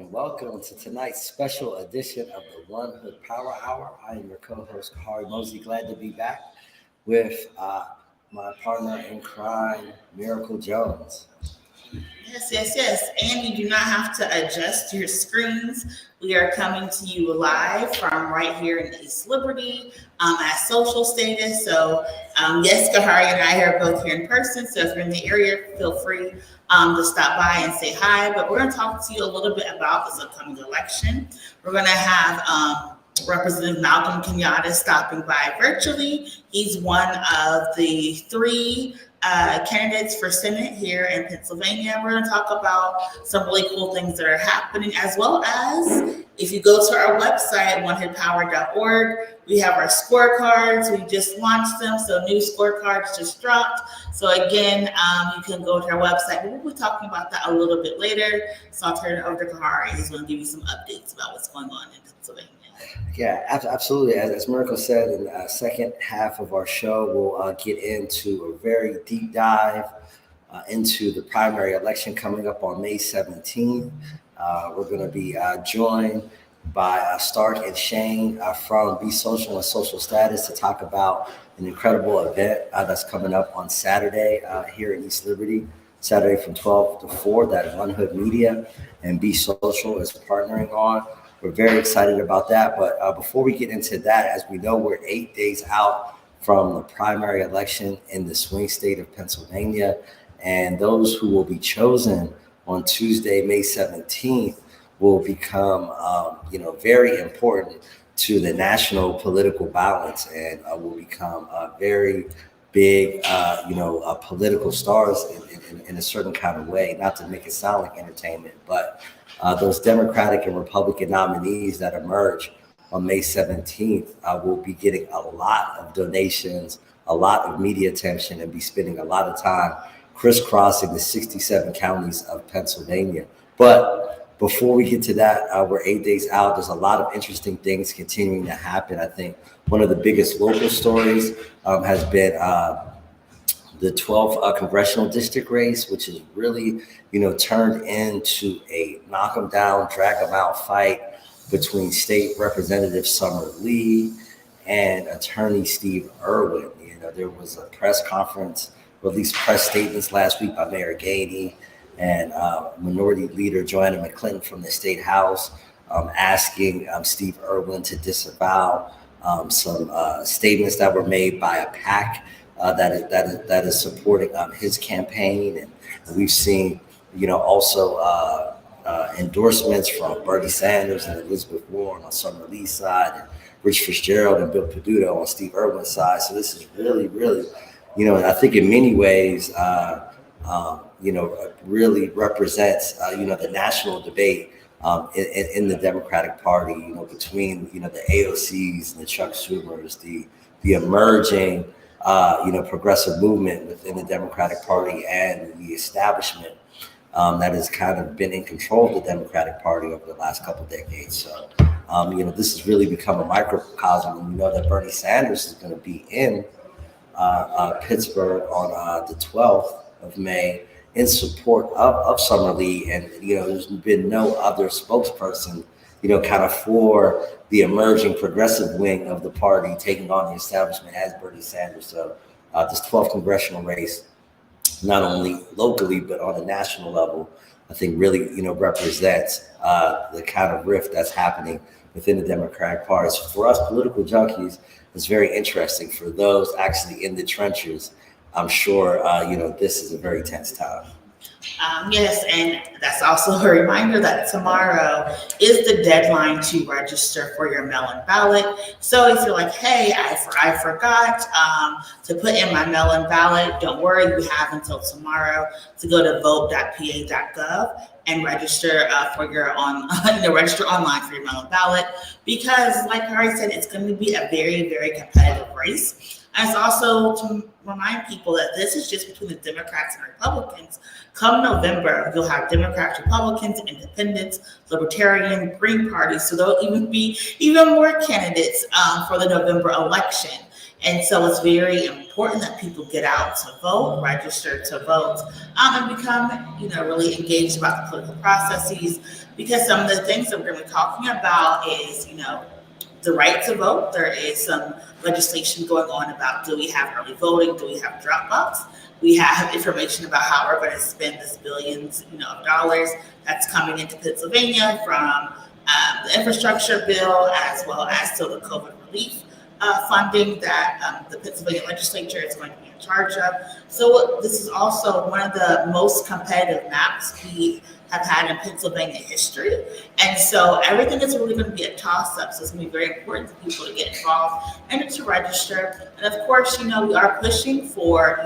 Welcome to tonight's special edition of the One Hood Power Hour. I am your co-host, Kahari Mosley. Glad to be back with my partner in crime, Miracle Jones. Yes. And you do not have to adjust your screens. We are coming to you live from right here in East Liberty at Social Status. So yes, Kahari and I are both here in person. So if you're in the area, feel free to stop by and say hi. But we're going to talk to you a little bit about this upcoming election. We're going to have Representative Malcolm Kenyatta stopping by virtually. He's one of the three candidates for Senate here in Pennsylvania. We're going to talk about some really cool things that are happening, as well as if you go to our website, onehoodpower.org, we have our scorecards. We just launched them, so new scorecards just dropped. So again, you can go to our website, but we'll be talking about that a little bit later. So I'll turn it over to Kahari. He's going to give you some updates about what's going on in Pennsylvania. Yeah, absolutely. As Miracle said, in the second half of our show, we'll get into a very deep dive into the primary election coming up on May 17th. We're going to be joined by Stark and Shane from Be Social and Social Status to talk about an incredible event that's coming up on Saturday here in East Liberty, Saturday from 12 to 4 that One Hood Media and Be Social is partnering on. We're very excited about that. But before we get into that, as we know, we're 8 days out from the primary election in the swing state of Pennsylvania. And those who will be chosen on Tuesday, May 17th, will become, very important to the national political balance and will become very big, political stars in a certain kind of way, not to make it sound like entertainment, but those Democratic and Republican nominees that emerge on May 17th will be getting a lot of donations, a lot of media attention, and be spending a lot of time crisscrossing the 67 counties of Pennsylvania. But before we get to that, we're 8 days out. There's a lot of interesting things continuing to happen. I think one of the biggest local stories has been the 12th Congressional District race, which is really, turned into a knock 'em down, drag 'em out fight between State Representative Summer Lee and Attorney Steve Irwin. There was a press conference, or at least press statements last week by Mayor Gainey and Minority Leader Joanna McClinton from the State House asking Steve Irwin to disavow some statements that were made by a PAC that is supporting his campaign. And we've seen, also endorsements from Bernie Sanders and Elizabeth Warren on Summer Lee's side, and Rich Fitzgerald and Bill Peduto on Steve Irwin's side. So this is really, really, and I think in many ways, really represents, the national debate in the Democratic Party, between, the AOCs and the Chuck Schumers, the emerging, progressive movement within the Democratic Party and the establishment that has kind of been in control of the Democratic Party over the last couple of decades. So, this has really become a microcosm. And we know that Bernie Sanders is going to be in Pittsburgh on the 12th of May in support of Summer Lee. And, there's been no other spokesperson, kind of for the emerging progressive wing of the party taking on the establishment as Bernie Sanders. So this 12th congressional race, not only locally, but on a national level, I think really, represents the kind of rift that's happening within the Democratic Party. So for us political junkies, it's very interesting. For those actually in the trenches, I'm sure, this is a very tense time. Yes, and that's also a reminder that tomorrow is the deadline to register for your mail-in ballot. So if you're like, hey, I forgot to put in my mail-in ballot, don't worry, we have until tomorrow to go to vote.pa.gov and register register online for your mail-in ballot, because like Hari said, it's going to be a very, very competitive race. And it's also to remind people that this is just between the Democrats and Republicans. Come November, you'll have Democrats, Republicans, Independents, Libertarian, Green parties. So there'll even be even more candidates for the November election. And so it's very important that people get out to vote, register to vote, and become, really engaged about the political processes. Because some of the things that we're going to be talking about is, the right to vote. There is some legislation going on about, do we have early voting? Do we have drop box? We have information about how we're going to spend this billions, of dollars that's coming into Pennsylvania from the infrastructure bill, as well as the COVID relief funding that the Pennsylvania legislature is going to be in charge of. So this is also one of the most competitive maps we have had in Pennsylvania history. And so everything is really going to be a toss-up. So it's going to be very important for people to get involved and to register. And of course, we are pushing for,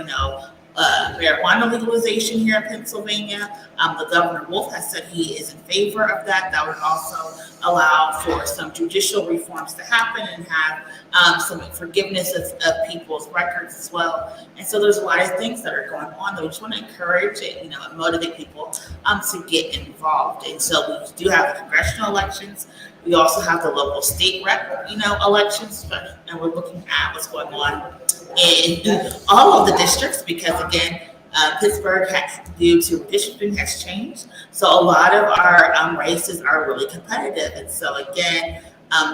marijuana legalization here in Pennsylvania. The Governor Wolf has said he is in favor of that. That would also allow for some judicial reforms to happen and have some forgiveness of people's records as well. And so there's a lot of things that are going on that we just want to encourage and motivate people to get involved. And so we do have the congressional elections. We also have the local state rep, elections, and we're looking at what's going on in all of the districts, because again, Pittsburgh, due to redistricting, has changed. So a lot of our races are really competitive. And so again,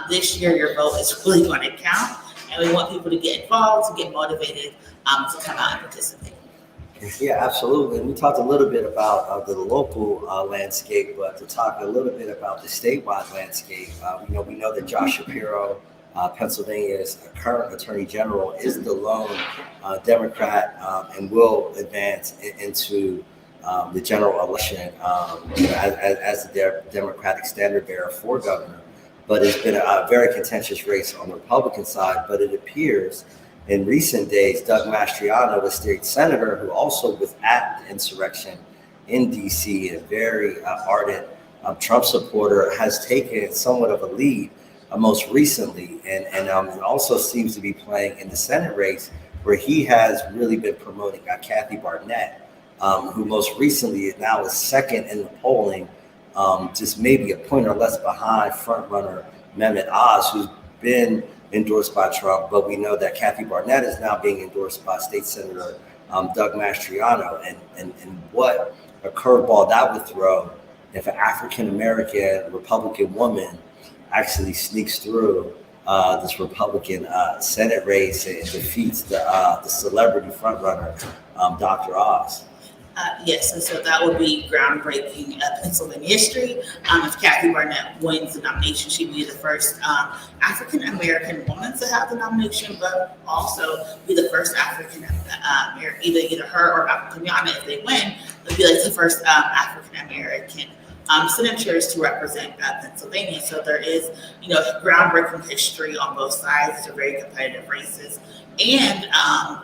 this year your vote is really going to count, and we want people to get involved, to get motivated, to come out and participate. Yeah, absolutely. And we talked a little bit about the local landscape, but to talk a little bit about the statewide landscape, we know that Josh Shapiro, Pennsylvania's current Attorney General, is the lone Democrat and will advance into the general election as the Democratic standard bearer for governor. But it's been a very contentious race on the Republican side. But it appears in recent days, Doug Mastriano, the state senator, who also was at the insurrection in D.C., a very ardent Trump supporter, has taken somewhat of a lead most recently, and also seems to be playing in the Senate race, where he has really been promoting Kathy Barnett, who most recently now is second in the polling, just maybe a point or less behind frontrunner Mehmet Oz, who's been endorsed by Trump. But we know that Kathy Barnett is now being endorsed by State Senator Doug Mastriano, and what a curveball that would throw if an African-American Republican woman actually sneaks through this Republican Senate race and defeats the celebrity frontrunner, Dr. Oz. Yes, and so that would be groundbreaking Pennsylvania history. If Kathy Barnett wins the nomination, she'd be the first African-American woman to have the nomination, but also be the first African-American, either her or Malcolm Kenyatta, if they win, would be like the first African-American senators to represent Pennsylvania. So there is, groundbreaking history on both sides. They're very competitive races. And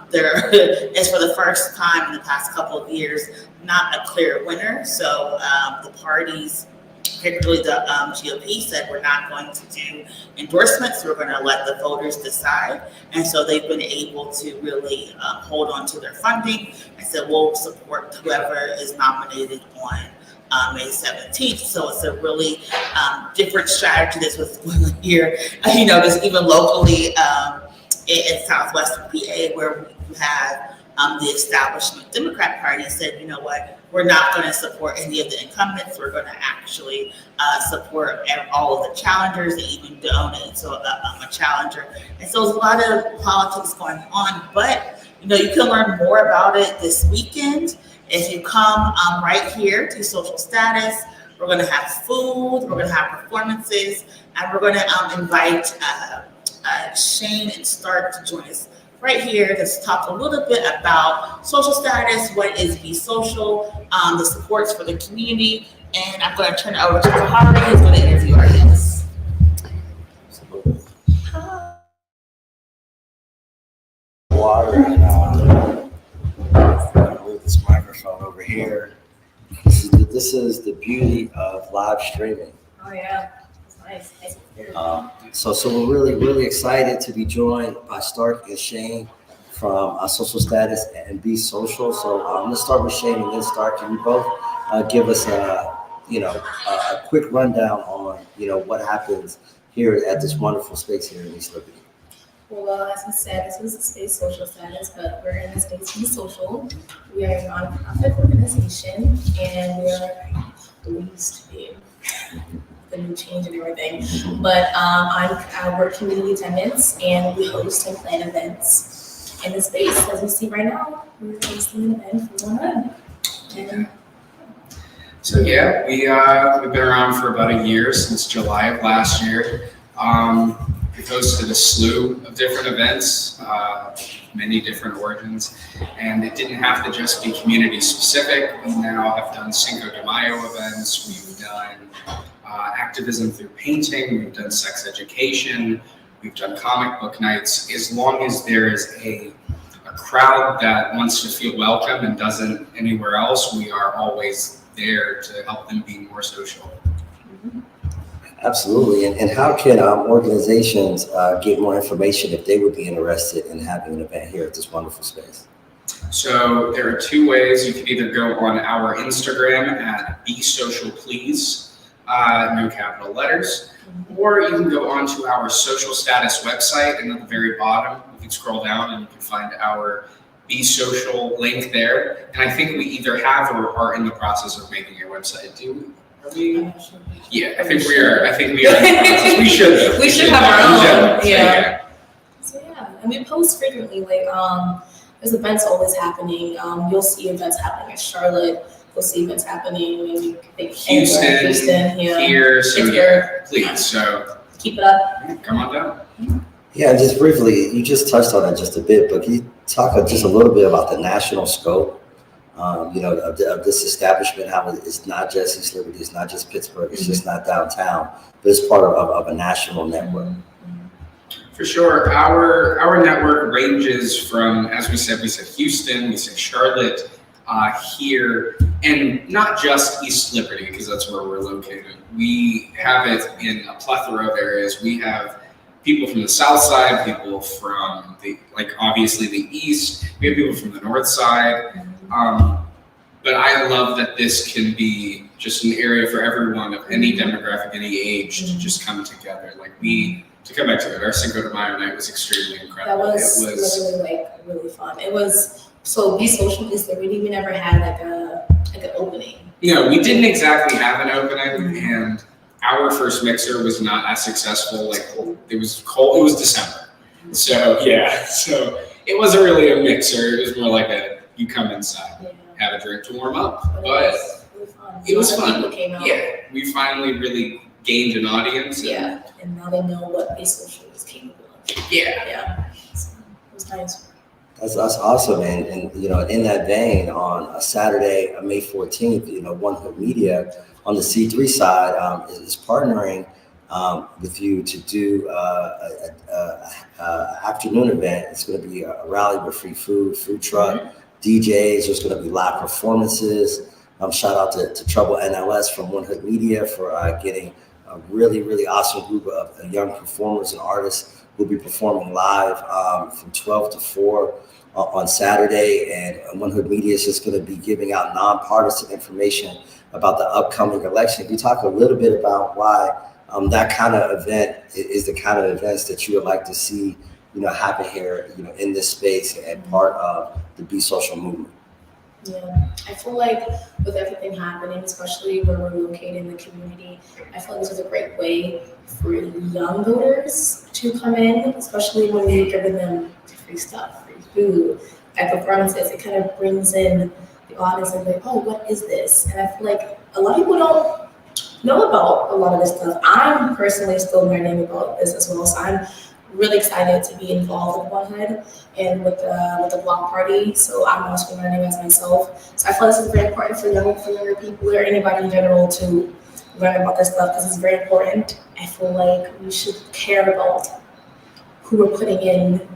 there is, for the first time in the past couple of years, not a clear winner. So the parties, particularly the GOP, said we're not going to do endorsements. We're going to let the voters decide. And so they've been able to really hold on to their funding and said we'll support whoever is nominated on May 17th. So it's a really different strategy that's what's going on here. Just even locally in southwestern PA, where we have the establishment Democrat Party said, you know what, we're not going to support any of the incumbents. We're going to actually support all of the challengers and even donate to a challenger. And so there's a lot of politics going on, but you can learn more about it this weekend. If you come right here to Social Status, we're going to have food, we're going to have performances, and we're going to invite Shane and Stark to join us right here to talk a little bit about Social Status, what is Be Social, the supports for the community, and I'm going to turn it over to Kahari, who's going to interview our guests. Water and move this microphone over here. This is the this is the beauty of live streaming. Oh yeah, it's nice. So we're really excited to be joined by Stark and Shane from Social Status and Be Social. So let's start with Shane and then Stark. Can you both give us a quick rundown on what happens here at this wonderful space here in East Liberty? Well, as we said, this was a space Social Status, but we're in the space Be Social. We are a nonprofit organization, and we used to be the new change and everything. But I work community attendance, and we host and plan events in the space. As you see right now, we're hosting an event for 100. So yeah, we've been around for about a year, since July of last year. We've hosted a slew of different events, many different origins, and it didn't have to just be community specific. We now have done Cinco de Mayo events, we've done activism through painting, we've done sex education, we've done comic book nights. As long as there is a crowd that wants to feel welcome and doesn't anywhere else, we are always there to help them be more social. Absolutely. And how can organizations get more information if they would be interested in having an event here at this wonderful space? So there are two ways. You can either go on our Instagram at Be Social Please, no capital letters, or you can go onto our Social Status website, and at the very bottom, you can scroll down and you can find our Be Social link there. And I think we either have or are in the process of making a website. Yeah, I think we are. We should. We should have our own. Yeah. So yeah, and we post frequently. Like, there's events always happening. You'll see events happening in Charlotte. You'll see events happening in Houston, here. So yeah, please. So keep it up. Come on down. Yeah, just briefly, you just touched on it just a bit, but can you talk just a little bit about the national scope? Of this establishment, how it's not just East Liberty, it's not just Pittsburgh, it's just not downtown, but it's part of a national network. For sure. Our network ranges from, as we said Houston, we said Charlotte, here, and not just East Liberty, because that's where we're located. We have it in a plethora of areas. We have people from the south side, people from obviously the east, we have people from the north side. But I love that this can be just an area for everyone of any demographic, any age to just come together. To come back to it, our Cinco de Mayo night was extremely incredible. That was literally really fun. It was, so Be Social East Liberty, we never had an opening. We didn't exactly have an opening, and our first mixer was not as successful. It was cold, it was December. So yeah, so it wasn't really a mixer, it was more like you come inside, have a drink to warm up. But it was fun. Yeah, we finally really gained an audience. Yeah, and now they know what Be Social is capable of. Yeah. So it was nice. That's awesome, and in that vein, on a Saturday, May 14th, One Hood Media on the C3 side is partnering with you to do an afternoon event. It's going to be a rally with free food truck, DJs. There's going to be live performances. Shout out to Trouble NLS from One Hood Media for getting a really awesome group of young performers and artists who'll be performing live from 12 to 4 on Saturday. And One Hood Media is just going to be giving out nonpartisan information about the upcoming election. Can you talk a little bit about why that kind of event is the kind of events that you would like to see, happen here, in this space and part of the Be Social movement? Yeah, I feel like with everything happening, especially where we're located in the community, I feel like this is a great way for young voters to come in, especially when we're giving them free stuff, free food, at performances. It kind of brings in the audience and like, oh, what is this? And I feel like a lot of people don't know about a lot of this stuff. I'm personally still learning about this as well, so I'm really excited to be involved with One Hood and with the block party. So I'm also learning as myself. So I feel this is very important for younger people or anybody in general to learn about this stuff because it's very important. I feel like we should care about who we're putting in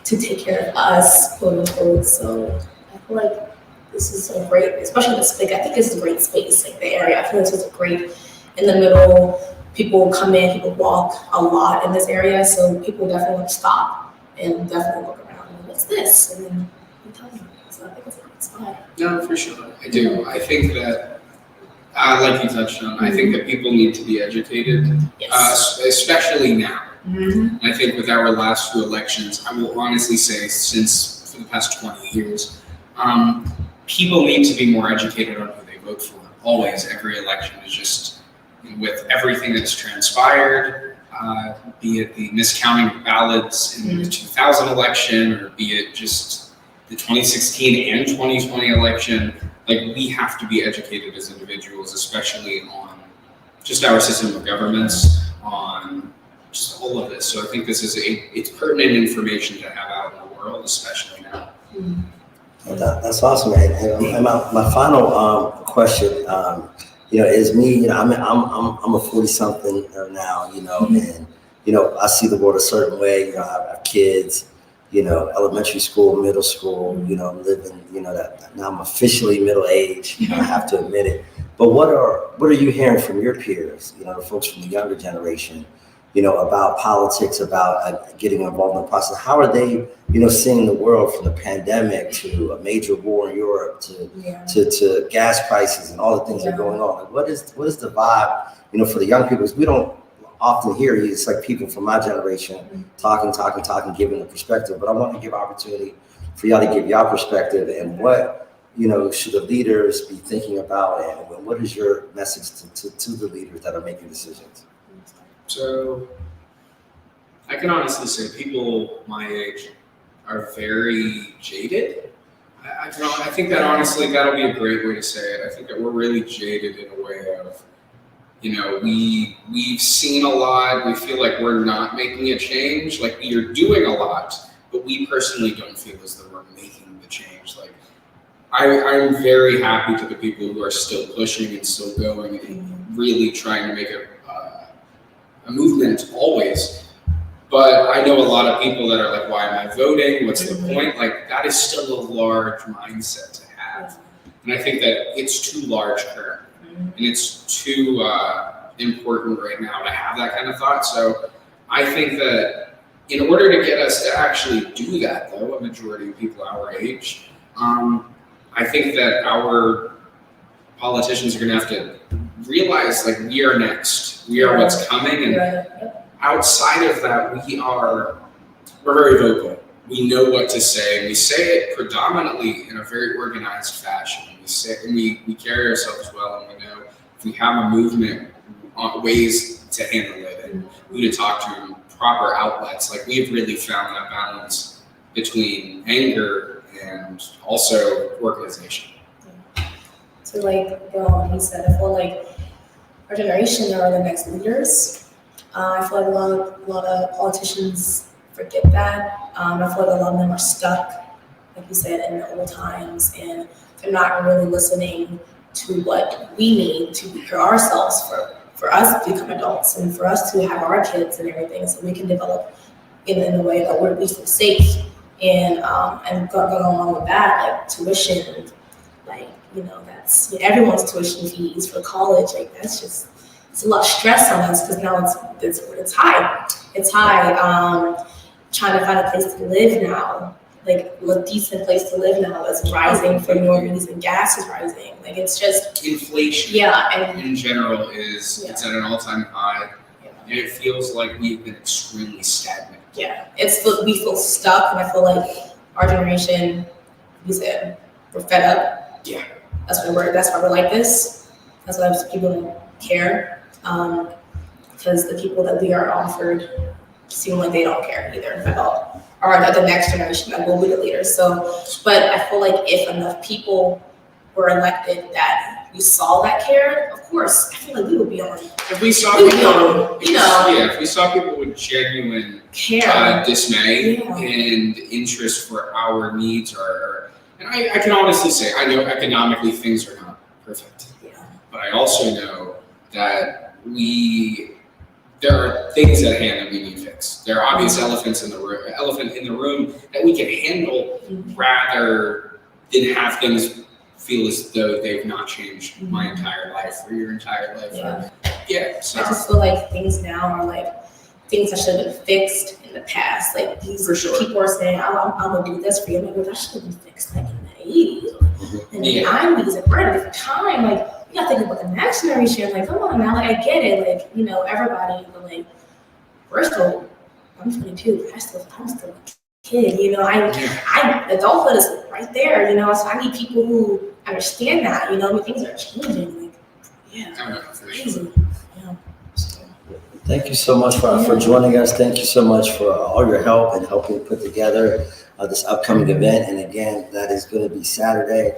to take care of us, quote unquote. So I feel like this is a great, especially this, like, I think this is a great space, like the area. I feel like this is a great, in the middle, people come in, people walk a lot in this area, so people definitely want to stop and definitely look around and what's this? And then you tell them. So I think it's a great spot. No, for sure. I do. I think that, like you touched on, I think that people need to be educated, Yes. Especially now. Mm-hmm. I think with our last few elections, I will honestly say, since for the past 20 years, people need to be more educated on who they vote for. Always, every election is just, with everything that's transpired, be it the miscounting of ballots in the 2000 election, or be it just the 2016 and 2020 election, like, we have to be educated as individuals, especially on just our system of governments, on just all of this. So I think this is it's pertinent information to have out in the world, especially now. Well, that's awesome, man. And my final question, is me. I'm a 40-something now, and I see the world a certain way. I have kids, elementary school, middle school. I'm living, that now I'm officially middle age. I have to admit it. But what are you hearing from your peers? The folks from the younger generation, about politics, about getting involved in the process. How are they, seeing the world from the pandemic to a major war in Europe to gas prices and all the things that are going on? Like, what is the vibe, for the young people? Because we don't often hear it. It's like people from my generation talking, giving the perspective. But I want to give opportunity for y'all to give y'all perspective, and what, should the leaders be thinking about, and what is your message to the leaders that are making decisions? So I can honestly say people my age are very jaded. I think that honestly, that'll be a great way to say it. I think that we're really jaded in a way of, we've seen a lot. We feel like we're not making a change. Like, we are doing a lot, but we personally don't feel as though we're making the change. Like, I'm very happy to the people who are still pushing and still going and really trying to make a movement always. But I know a lot of people that are like, why am I voting? What's the point? Like, that is still a large mindset to have. And I think that it's too large currently. And it's too important right now to have that kind of thought. So I think that in order to get us to actually do that, though, a majority of people our age, I think that our politicians are going to have to realize, like, we are next. We are what's coming. And outside of that, we're very vocal. We know what to say. We say it predominantly in a very organized fashion. We carry ourselves well, and we know if we have a movement, ways to handle it and who to talk to, and proper outlets. Like, we have really found that balance between anger and also organization. So, like he said, I feel like our generation are the next leaders. I feel like a lot of politicians forget that. I feel like a lot of them are stuck, like you said, in the old times, and they're not really listening to what we need to prepare ourselves for us to become adults and for us to have our kids and everything, so we can develop in a way that we feel safe. And going along with that, like tuition, like, that's everyone's tuition fees for college. Like, that's just, it's a lot of stress on us, because now it's high. It's high. Trying to find a place to live now, like a decent place to live now, is rising for no reason. Gas is rising. Like, it's just inflation. And in general it's at an all-time high, and it feels like we've been extremely stagnant. We feel stuck, and I feel like our generation, we said, we're fed up. That's why we're like this. That's why people don't care, because the people that we are offered seem like they don't care either at all, or the next generation that will be the leaders. So, but I feel like if enough people were elected that we saw that care, of course, I feel like we would be on. If we saw people, if we saw people with genuine care, dismay and interest for our needs, and I can honestly say, I know economically things are not perfect, but I also know that there are things at hand that we need fixed. There are obvious elephant in the room that we can handle rather than have things feel as though they've not changed my entire life or your entire life. Yeah. So I just feel like things now are like things that should have been fixed in the past. Like these people are saying, I'm gonna do this for you. I'm like, well, that should have been fixed like in the 80s and the 90s, and we're at a different time. Like, you gotta think about the next generation. Like, come on now, like I get it, like, you know, everybody, but like we're still, I'm 22, I'm still a kid, you know, I adulthood is right there, you know, so I need people who understand that, you know, I mean, things are changing, like, crazy, yeah. Thank you so much for joining us. Thank you so much for all your help and helping put together this upcoming event. And again, that is going to be Saturday,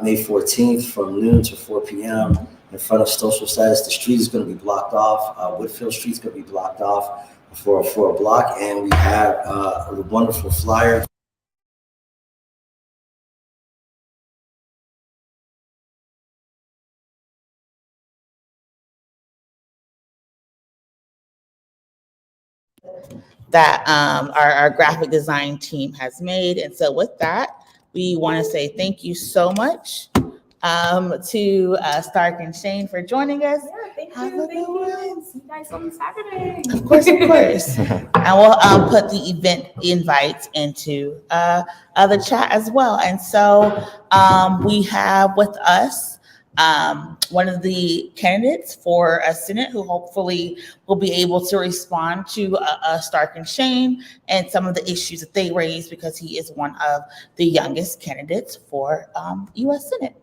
May 14th from noon to 4 p.m. in front of Social Status. The street is going to be blocked off. Woodfield Street is going to be blocked off for a block. And we have a wonderful flyer. That our graphic design team has made. And so with that, we want to say thank you so much to Stark and Shane for joining us. Yeah, thank you. See you guys on Saturday. Of course. And we'll put the event invites into the chat as well. And so we have with us one of the candidates for a Senate who hopefully will be able to respond to Stark and Shane and some of the issues that they raised, because he is one of the youngest candidates for U.S. Senate.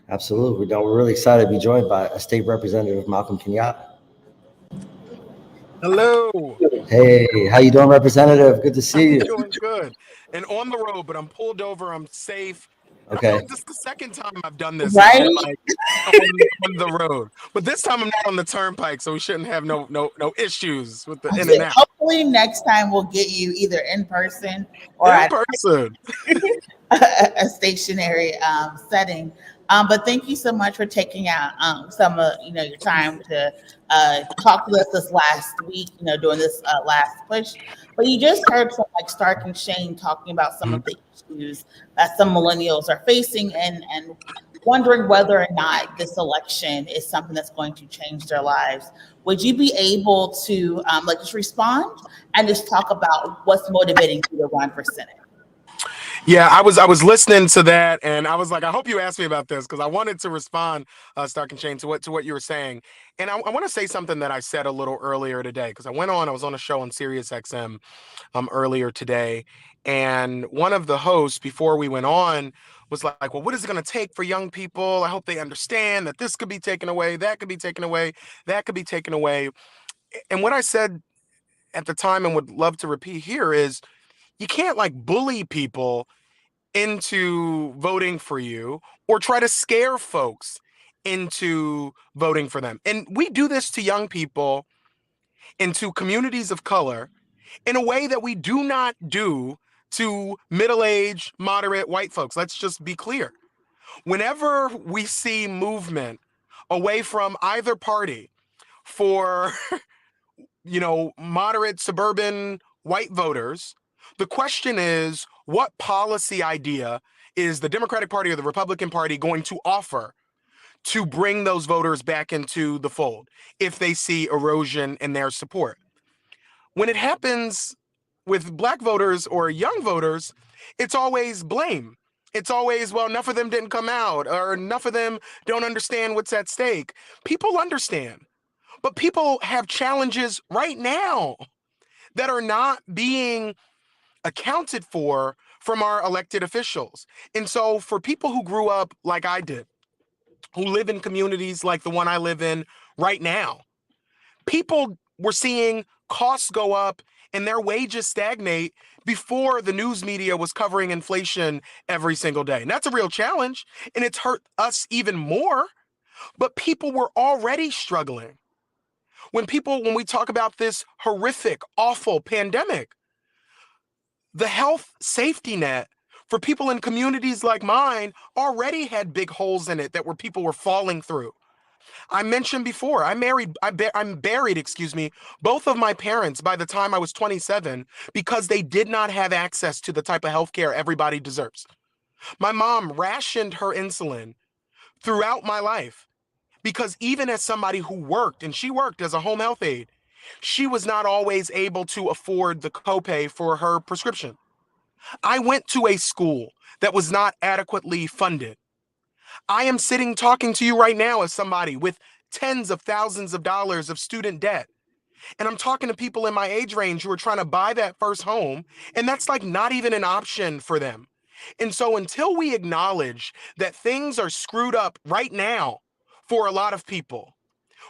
Absolutely. We're really excited to be joined by a State Representative, Malcolm Kenyatta. Hello. Hey, how you doing, Representative? Good to see you. Doing good. And on the road, but I'm pulled over. I'm safe. Okay. This is the second time I've done this, right? like on the road. But this time I'm not on the turnpike, so we shouldn't have no issues with the in and out. Hopefully next time we'll get you either in person or in person. a stationary setting. But thank you so much for taking out some of your time to talk to us this last week, during this last push. But you just heard from like Stark and Shane talking about some of the issues that some millennials are facing and wondering whether or not this election is something that's going to change their lives. Would you be able to just respond and just talk about what's motivating you to run for Senate? Yeah, I was listening to that, and I was like, I hope you asked me about this, because I wanted to respond, Stark and Shane, to what you were saying. And I want to say something that I said a little earlier today, because I was on a show on Sirius XM earlier today, and one of the hosts before we went on was like, well, what is it going to take for young people? I hope they understand that this could be taken away, that could be taken away, that could be taken away. And what I said at the time, and would love to repeat here, is you can't like bully people into voting for you or try to scare folks into voting for them. And we do this to young people and to communities of color in a way that we do not do to middle-aged, moderate white folks. Let's just be clear. Whenever we see movement away from either party for moderate suburban white voters, the question is, what policy idea is the Democratic Party or the Republican Party going to offer to bring those voters back into the fold if they see erosion in their support? When it happens with Black voters or young voters, it's always blame. It's always, well, enough of them didn't come out, or enough of them don't understand what's at stake. People understand, but people have challenges right now that are not being accounted for from our elected officials. And so for people who grew up like I did, who live in communities like the one I live in right now, people were seeing costs go up and their wages stagnate before the news media was covering inflation every single day. And that's a real challenge, and it's hurt us even more. But people were already struggling. When we talk about this horrific, awful pandemic, the health safety net for people in communities like mine already had big holes in it that people were falling through. I mentioned before, I'm buried, both of my parents by the time I was 27 because they did not have access to the type of healthcare everybody deserves. My mom rationed her insulin throughout my life because even as somebody who worked, and she worked as a home health aide, she was not always able to afford the copay for her prescription. I went to a school that was not adequately funded. I am sitting talking to you right now as somebody with tens of thousands of dollars of student debt. And I'm talking to people in my age range who are trying to buy that first home, and that's like not even an option for them. And so until we acknowledge that things are screwed up right now for a lot of people,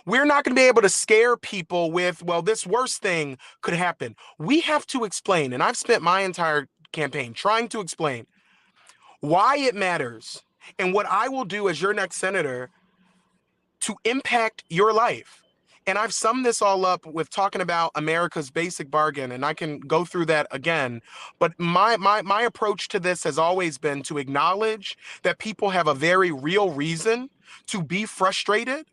we're not going to be able to scare people with, well, this worst thing could happen. We have to explain, and I've spent my entire campaign trying to explain why it matters and what I will do as your next senator to impact your life. And I've summed this all up with talking about America's basic bargain, and I can go through that again. But my approach to this has always been to acknowledge that people have a very real reason to be frustrated,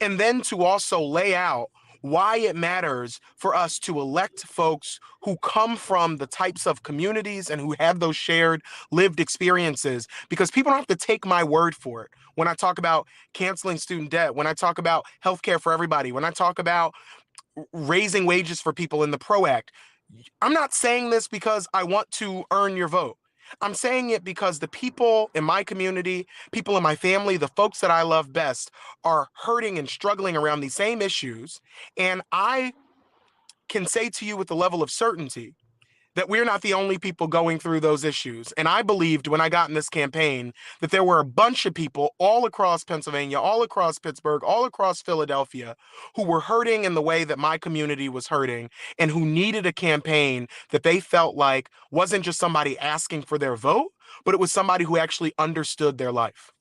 and then to also lay out why it matters for us to elect folks who come from the types of communities and who have those shared lived experiences, because people don't have to take my word for it. When I talk about canceling student debt, when I talk about healthcare for everybody, when I talk about raising wages for people in the PRO Act, I'm not saying this because I want to earn your vote. I'm saying it because the people in my community, people in my family, the folks that I love best are hurting and struggling around these same issues. And I can say to you with a level of certainty that we're not the only people going through those issues. And I believed when I got in this campaign that there were a bunch of people all across Pennsylvania, all across Pittsburgh, all across Philadelphia who were hurting in the way that my community was hurting, and who needed a campaign that they felt like wasn't just somebody asking for their vote, but it was somebody who actually understood their life.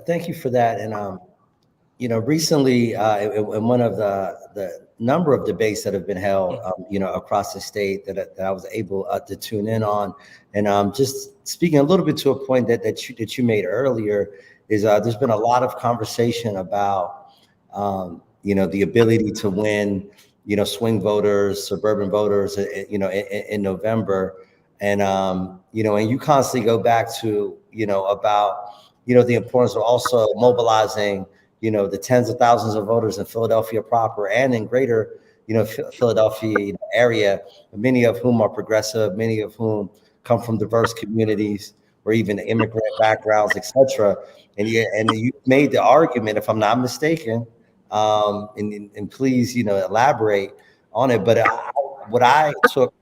Thank you for that. And recently, in one of the number of debates that have been held, across the state that I was able to tune in on, and just speaking a little bit to a point that you made earlier, is there's been a lot of conversation about the ability to win, swing voters, suburban voters, in November, and and you constantly go back to about the importance of also mobilizing the tens of thousands of voters in Philadelphia proper and in greater, Philadelphia area, many of whom are progressive, many of whom come from diverse communities or even immigrant backgrounds, etc. And you made the argument, if I'm not mistaken, and please, elaborate on it. But what I took,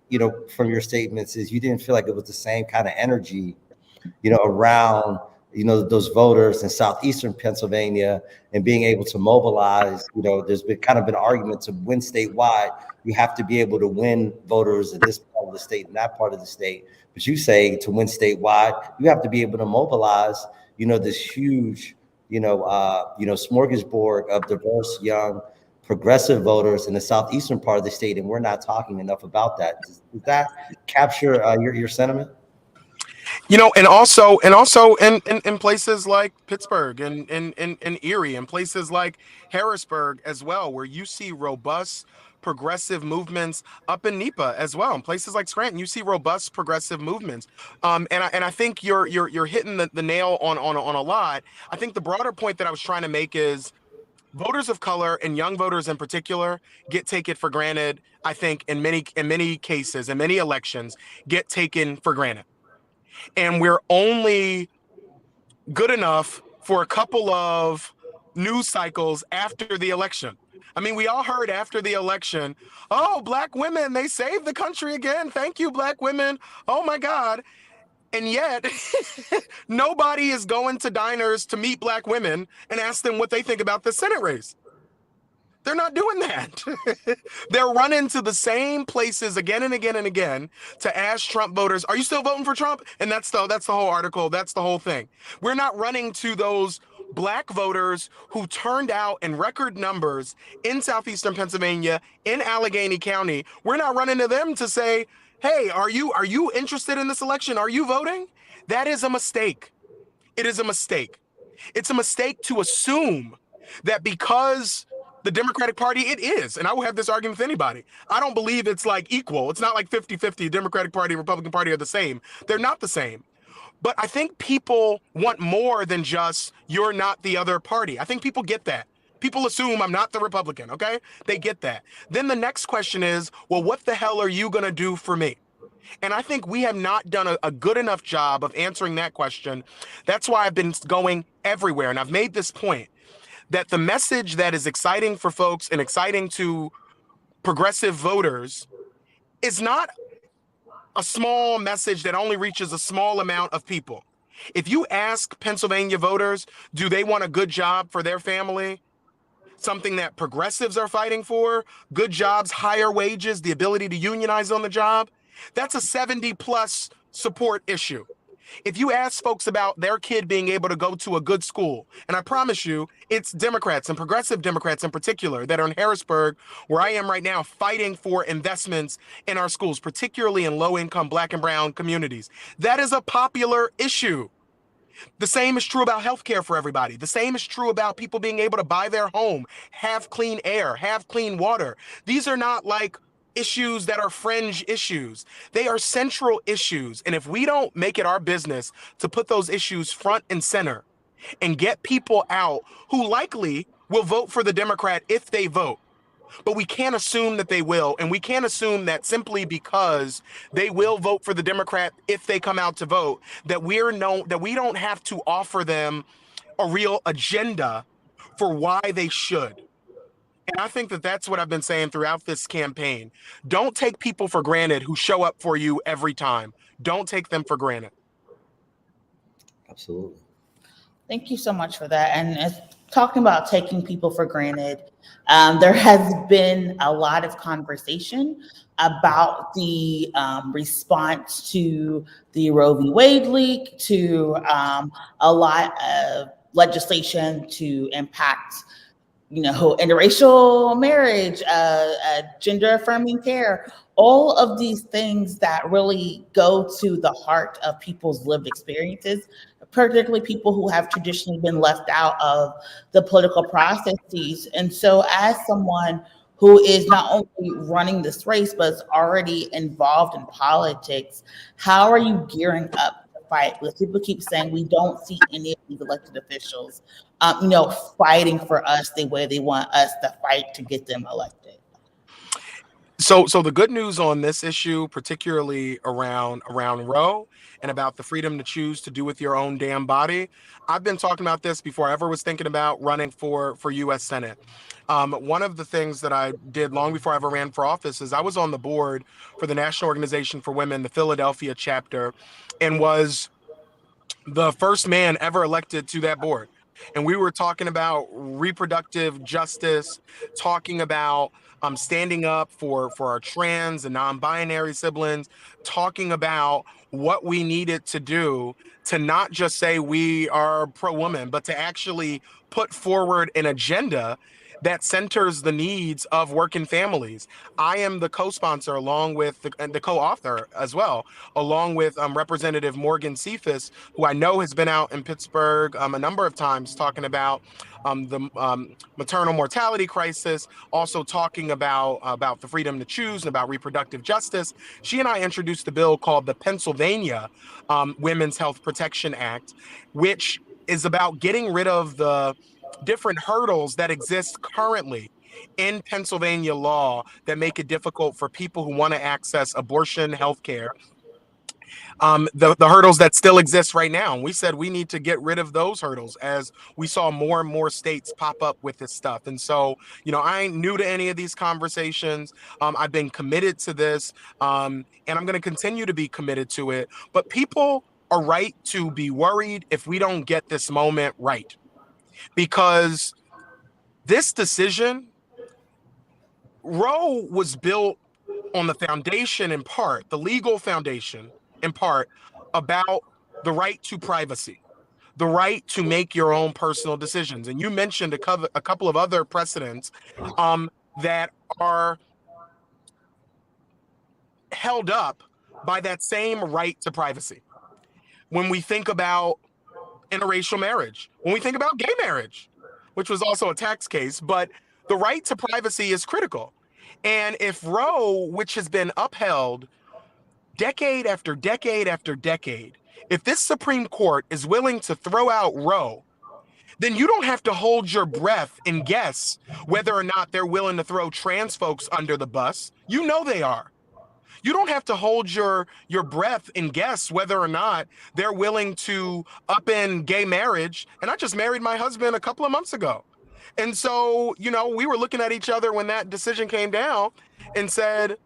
from your statements is you didn't feel like it was the same kind of energy, around those voters in southeastern Pennsylvania and being able to mobilize. There's been kind of an argument to win statewide. You have to be able to win voters in this part of the state and that part of the state. But you say to win statewide, you have to be able to mobilize, this huge, smorgasbord of diverse, young, progressive voters in the southeastern part of the state, and we're not talking enough about that. Does that capture your sentiment? And also in places like Pittsburgh and Erie, and places like Harrisburg as well, where you see robust progressive movements, up in NEPA as well. In places like Scranton, you see robust progressive movements. And I think you're hitting the nail on a lot. I think the broader point that I was trying to make is voters of color, and young voters in particular, get taken for granted. I think in many cases, in many elections, get taken for granted. And we're only good enough for a couple of news cycles after the election. I mean, we all heard after the election, oh, Black women, they saved the country again. Thank you, Black women. Oh, my God. And yet, nobody is going to diners to meet Black women and ask them what they think about the Senate race. They're not doing that. They're running to the same places again and again and again to ask Trump voters, are you still voting for Trump? And that's the whole article. That's the whole thing. We're not running to those Black voters who turned out in record numbers in southeastern Pennsylvania, in Allegheny County. We're not running to them to say, hey, are you interested in this election? Are you voting? That is a mistake. It is a mistake. It's a mistake to assume that because The Democratic Party, it is. And I will have this argument with anybody. I don't believe it's like equal. It's not like 50-50. Democratic Party and Republican Party are the same. They're not the same. But I think people want more than just you're not the other party. I think people get that. People assume I'm not the Republican, okay? They get that. Then the next question is, well, what the hell are you going to do for me? And I think we have not done a good enough job of answering that question. That's why I've been going everywhere. And I've made this point that the message that is exciting for folks and exciting to progressive voters is not a small message that only reaches a small amount of people. If you ask Pennsylvania voters, do they want a good job for their family? Something that progressives are fighting for, good jobs, higher wages, the ability to unionize on the job, that's a 70+ support issue. If you ask folks about their kid being able to go to a good school, and I promise you, it's Democrats and progressive Democrats in particular that are in Harrisburg, where I am right now, fighting for investments in our schools, particularly in low-income Black and brown communities. That is a popular issue. The same is true about healthcare for everybody. The same is true about people being able to buy their home, have clean air, have clean water. These are not like issues that are fringe issues. They are central issues. And if we don't make it our business to put those issues front and center and get people out who likely will vote for the Democrat if they vote, but we can't assume that they will. And we can't assume that simply because they will vote for the Democrat if they come out to vote, that we don't have to offer them a real agenda for why they should. And I think that that's what I've been saying throughout this campaign. Don't take people for granted who show up for you every time. Don't take them for granted. Absolutely. Thank you so much for that. And as talking about taking people for granted, there has been a lot of conversation about the response to the Roe v. Wade leak, to a lot of legislation to impact interracial marriage, gender affirming care, all of these things that really go to the heart of people's lived experiences, particularly people who have traditionally been left out of the political processes. And so as someone who is not only running this race, but is already involved in politics, how are you gearing up to fight? Because people keep saying we don't see any of these elected officials fighting for us the way they want us to fight to get them elected. So the good news on this issue, particularly around Roe and about the freedom to choose to do with your own damn body, I've been talking about this before I ever was thinking about running for U.S. Senate. One of the things that I did long before I ever ran for office is I was on the board for the National Organization for Women, the Philadelphia chapter, and was the first man ever elected to that board. And we were talking about reproductive justice, talking about standing up for our trans and non-binary siblings, talking about what we needed to do to not just say we are pro-woman, but to actually put forward an agenda that centers the needs of working families. I am the co-sponsor along with the co-author as well, along with Representative Morgan Cephas, who I know has been out in Pittsburgh a number of times talking about the maternal mortality crisis, also talking about the freedom to choose and about reproductive justice. She and I introduced a bill called the Pennsylvania Women's Health Protection Act, which is about getting rid of the different hurdles that exist currently in Pennsylvania law that make it difficult for people who want to access abortion health care. The hurdles that still exist right now. And we said we need to get rid of those hurdles as we saw more and more states pop up with this stuff. And so, I ain't new to any of these conversations. I've been committed to this, and I'm going to continue to be committed to it. But people are right to be worried if we don't get this moment right. Because this decision, Roe was built on the foundation in part, the legal foundation in part, about the right to privacy, the right to make your own personal decisions. And you mentioned a couple of other precedents that are held up by that same right to privacy. When we think about interracial marriage, when we think about gay marriage, which was also a tax case, but The right to privacy is critical. And if Roe, which has been upheld decade after decade after decade, if this Supreme Court is willing to throw out Roe, then you don't have to hold your breath and guess whether or not they're willing to throw trans folks under the bus. You know they are. You don't have to hold your breath and guess whether or not they're willing to upend gay marriage. And I just married my husband a couple of months ago. And so, we were looking at each other when that decision came down and said,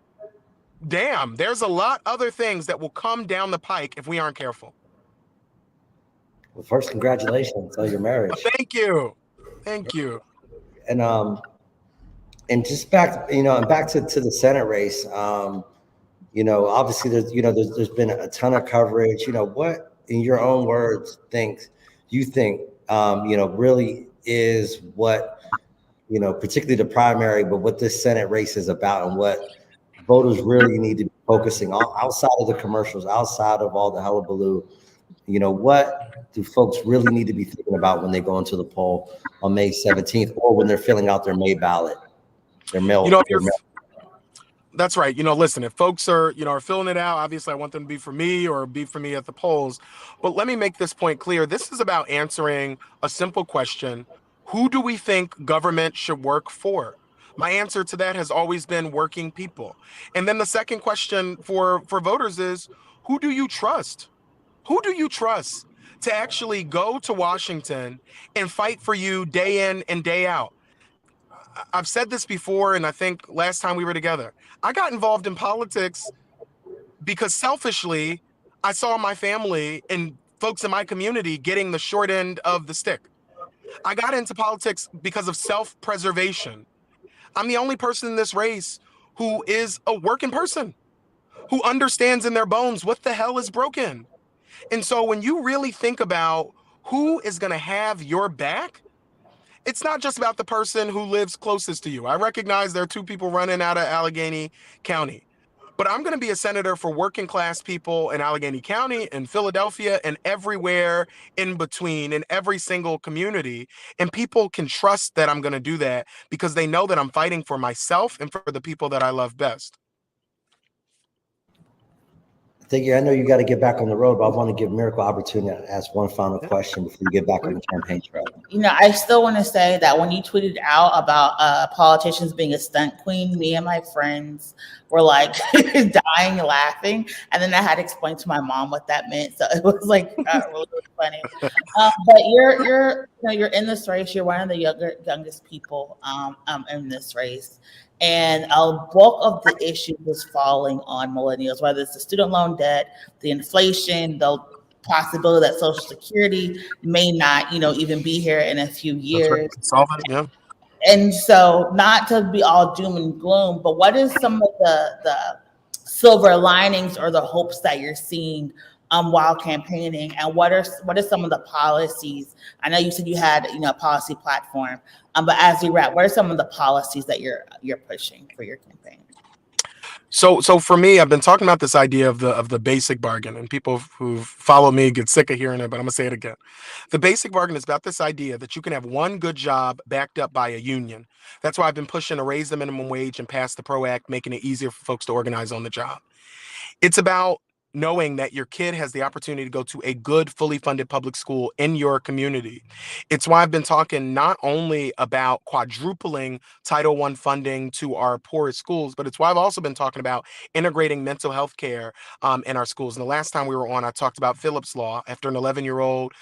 damn, there's a lot other things that will come down the pike if we aren't careful. Well, first, congratulations on your marriage. Thank you. Thank you. And just back, and back to the Senate race, obviously there's been a ton of coverage. What, in your own words, you think really is what, particularly the primary, but what this Senate race is about and what voters really need to be focusing on outside of the commercials, outside of all the hullabaloo. What do folks really need to be thinking about when they go into the poll on May 17th or when they're filling out their May ballot, their mail? That's right. Listen, if folks are filling it out, obviously I want them to be for me or be for me at the polls. But let me make this point clear. This is about answering a simple question. Who do we think government should work for? My answer to that has always been working people. And then the second question for voters is, who do you trust? Who do you trust to actually go to Washington and fight for you day in and day out? I've said this before, and I think last time we were together, I got involved in politics because selfishly, I saw my family and folks in my community getting the short end of the stick. I got into politics because of self-preservation. I'm the only person in this race who is a working person, who understands in their bones what the hell is broken. And so when you really think about who is going to have your back, it's not just about the person who lives closest to you. I recognize there are two people running out of Allegheny County, but I'm going to be a senator for working class people in Allegheny County and Philadelphia and everywhere in between, in every single community. And people can trust that I'm going to do that because they know that I'm fighting for myself and for the people that I love best. Thank you. I know you got to get back on the road, but I want to give Miracle opportunity to ask one final question before you get back on the campaign trail. I still want to say that when you tweeted out about politicians being a stunt queen, me and my friends were like dying laughing, and then I had to explain to my mom what that meant. So it was like really funny. But you're in this race. You're one of the youngest people in this race. And a bulk of the issue is falling on millennials, whether it's the student loan debt, the inflation, the possibility that Social Security may not, even be here in a few years. Solvent, yeah. And so, not to be all doom and gloom, but what is some of the silver linings or the hopes that you're seeing while campaigning, and what are some of the policies? I know you said you had a policy platform, but as we wrap, what are some of the policies that you're pushing for your campaign? So for me, I've been talking about this idea of the basic bargain, and people who follow me get sick of hearing it, but I'm gonna say it again. The basic bargain is about this idea that you can have one good job backed up by a union. That's why I've been pushing to raise the minimum wage and pass the PRO Act, making it easier for folks to organize on the job. It's about knowing that your kid has the opportunity to go to a good, fully funded public school in your community. It's why I've been talking not only about quadrupling Title I funding to our poorest schools, but it's why I've also been talking about integrating mental health care in our schools. And the last time we were on, I talked about Phillips Law. After an 11-year-old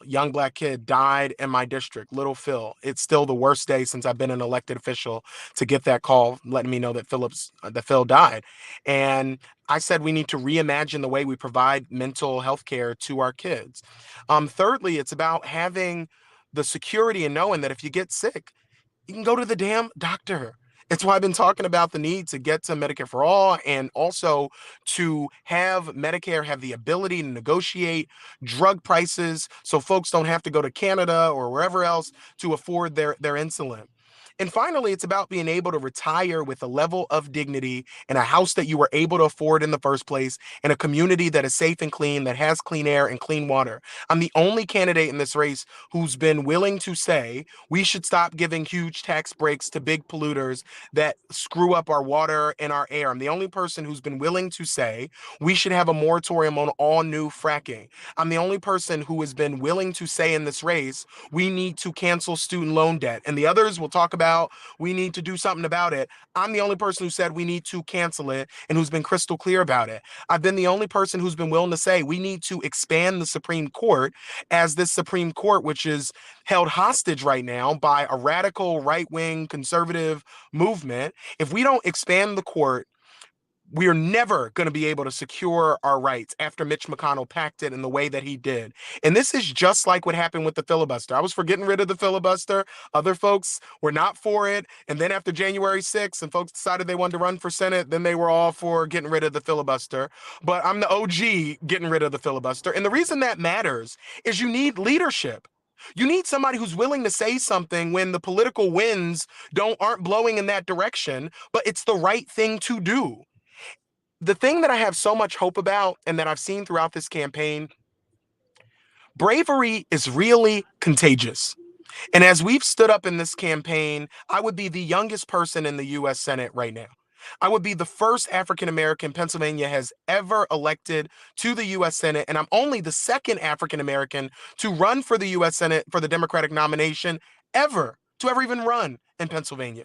young Black kid died in my district, little Phil. It's still the worst day since I've been an elected official to get that call letting me know that Phil died. And I said we need to reimagine the way we provide mental health care to our kids. Thirdly, it's about having the security and knowing that if you get sick, you can go to the damn doctor. It's why I've been talking about the need to get to Medicare for all, and also to have Medicare have the ability to negotiate drug prices so folks don't have to go to Canada or wherever else to afford their insulin. And finally, it's about being able to retire with a level of dignity in a house that you were able to afford in the first place, in a community that is safe and clean, that has clean air and clean water. I'm the only candidate in this race who's been willing to say we should stop giving huge tax breaks to big polluters that screw up our water and our air. I'm the only person who's been willing to say we should have a moratorium on all new fracking. I'm the only person who has been willing to say in this race we need to cancel student loan debt. And the others will talk about we need to do something about it. I'm the only person who said we need to cancel it and who's been crystal clear about it. I've been the only person who's been willing to say we need to expand the Supreme Court, as this Supreme Court, which is held hostage right now by a radical right-wing conservative movement. If we don't expand the court, we are never going to be able to secure our rights after Mitch McConnell packed it in the way that he did. And this is just like what happened with the filibuster. I was for getting rid of the filibuster. Other folks were not for it. And then after January 6th and folks decided they wanted to run for Senate, then they were all for getting rid of the filibuster. But I'm the OG getting rid of the filibuster. And the reason that matters is you need leadership. You need somebody who's willing to say something when the political winds aren't blowing in that direction, but it's the right thing to do. The thing that I have so much hope about and that I've seen throughout this campaign, bravery is really contagious. And as we've stood up in this campaign, I would be the youngest person in the U.S. Senate right now. I would be the first African-American Pennsylvania has ever elected to the U.S. Senate, and I'm only the second African-American to run for the U.S. Senate for the Democratic nomination to ever even run in Pennsylvania.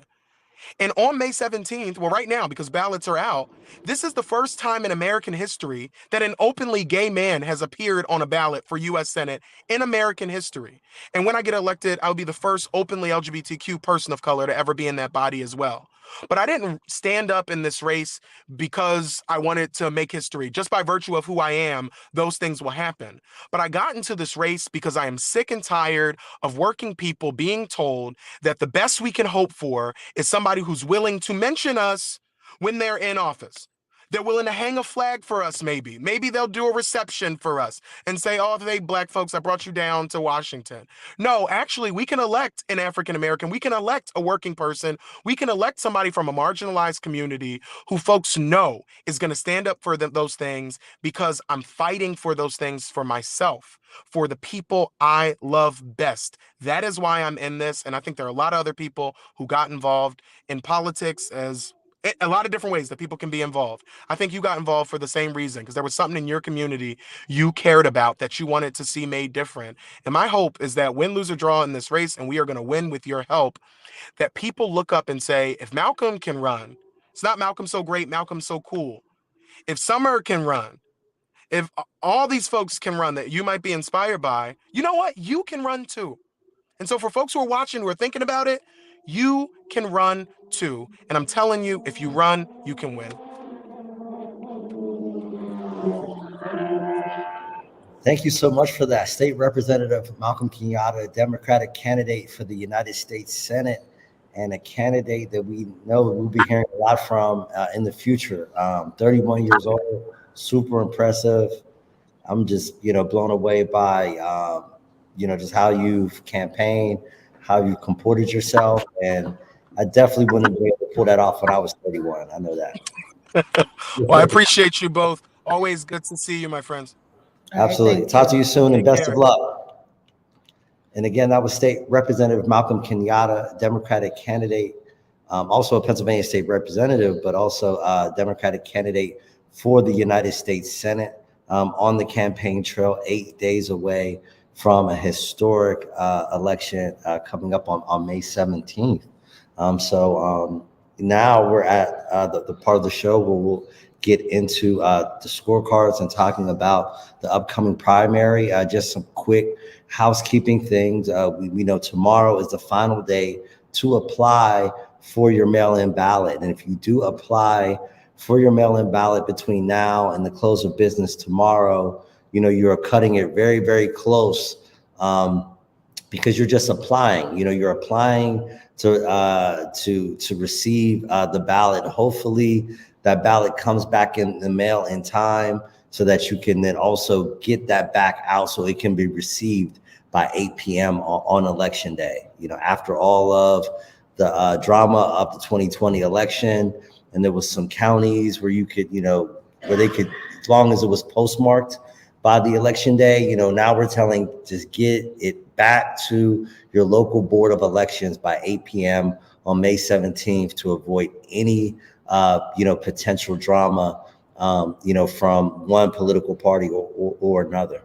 And on May 17th, well, right now, because ballots are out, this is the first time in American history that an openly gay man has appeared on a ballot for U.S. Senate in American history. And when I get elected, I'll be the first openly LGBTQ person of color to ever be in that body as well. But I didn't stand up in this race because I wanted to make history. Just by virtue of who I am, those things will happen. But I got into this race because I am sick and tired of working people being told that the best we can hope for is somebody who's willing to mention us when they're in office. They're willing to hang a flag for us, maybe. Maybe they'll do a reception for us and say, oh, hey, black folks, I brought you down to Washington. No, actually, we can elect an African-American. We can elect a working person. We can elect somebody from a marginalized community who folks know is going to stand up for those things, because I'm fighting for those things for myself, for the people I love best. That is why I'm in this. And I think there are a lot of other people who got involved in politics as a lot of different ways that people can be involved. I think you got involved for the same reason, because there was something in your community you cared about that you wanted to see made different. And my hope is that win, lose, or draw in this race, and we are going to win with your help, that people look up and say, if Malcolm can run, it's not Malcolm so great, Malcolm so cool. If Summer can run, if all these folks can run that you might be inspired by, you know what? You can run too. And so for folks who are watching, who are thinking about it, you can run too. And I'm telling you, if you run, you can win. Thank you so much for that. State Representative Malcolm Kenyatta, a Democratic candidate for the United States Senate, and a candidate that we know we'll be hearing a lot from in the future. 31 years old, super impressive. I'm just, blown away by, just how you've campaigned, how you comported yourself. And I definitely wouldn't be able to pull that off when I was 31. I know that. Well, I appreciate you both. Always good to see you, my friends. Absolutely. Talk to you soon and best of luck. And again, that was State Representative Malcolm Kenyatta, Democratic candidate, also a Pennsylvania State Representative, but also a Democratic candidate for the United States Senate, on the campaign trail, 8 days away from a historic election coming up on May 17th. So now we're at the part of the show where we'll get into the scorecards and talking about the upcoming primary. Just some quick housekeeping things. We know tomorrow is the final day to apply for your mail-in ballot. And if you do apply for your mail-in ballot between now and the close of business tomorrow, you're cutting it very, very close, because you're just applying. You're applying to receive the ballot. Hopefully, that ballot comes back in the mail in time so that you can then also get that back out so it can be received by 8 p.m. on election day. After all of the drama of the 2020 election. And there was some counties where you could, where they could, as long as it was postmarked by the election day, now we're telling just get it back to your local board of elections by 8 p.m. on May 17th to avoid any, potential drama, from one political party or another.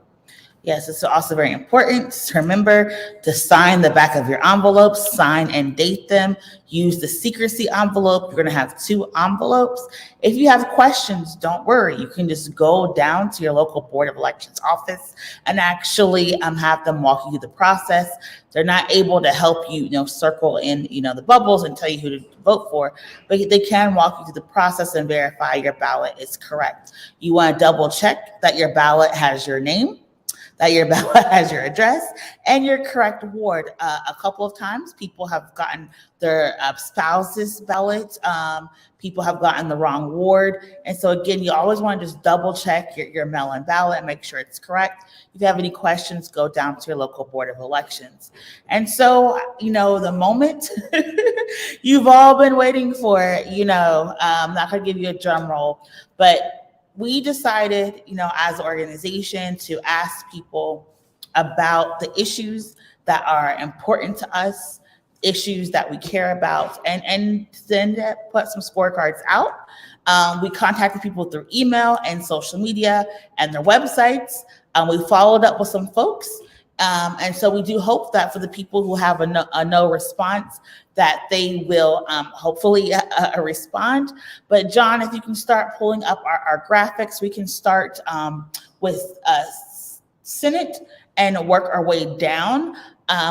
Yes, it's also very important to remember to sign the back of your envelopes, sign and date them. Use the secrecy envelope. You're going to have 2 envelopes. If you have questions, don't worry. You can just go down to your local Board of Elections office and actually have them walk you through the process. They're not able to help you, circle in, the bubbles and tell you who to vote for, but they can walk you through the process and verify your ballot is correct. You want to double check that your ballot has your name, that your ballot has your address and your correct ward. A couple of times people have gotten their spouse's ballot. People have gotten the wrong ward. And so again, you always want to just double check your mail-in ballot and make sure it's correct. If you have any questions, go down to your local Board of Elections. And so, the moment you've all been waiting for, I'm not going to give you a drum roll, but we decided, as an organization to ask people about the issues that are important to us, issues that we care about, and then put some scorecards out. We contacted people through email and social media and their websites. We followed up with some folks. And so we do hope that for the people who have a no response, that they will hopefully respond. But John, if you can start pulling up our graphics, we can start with Senate and work our way down.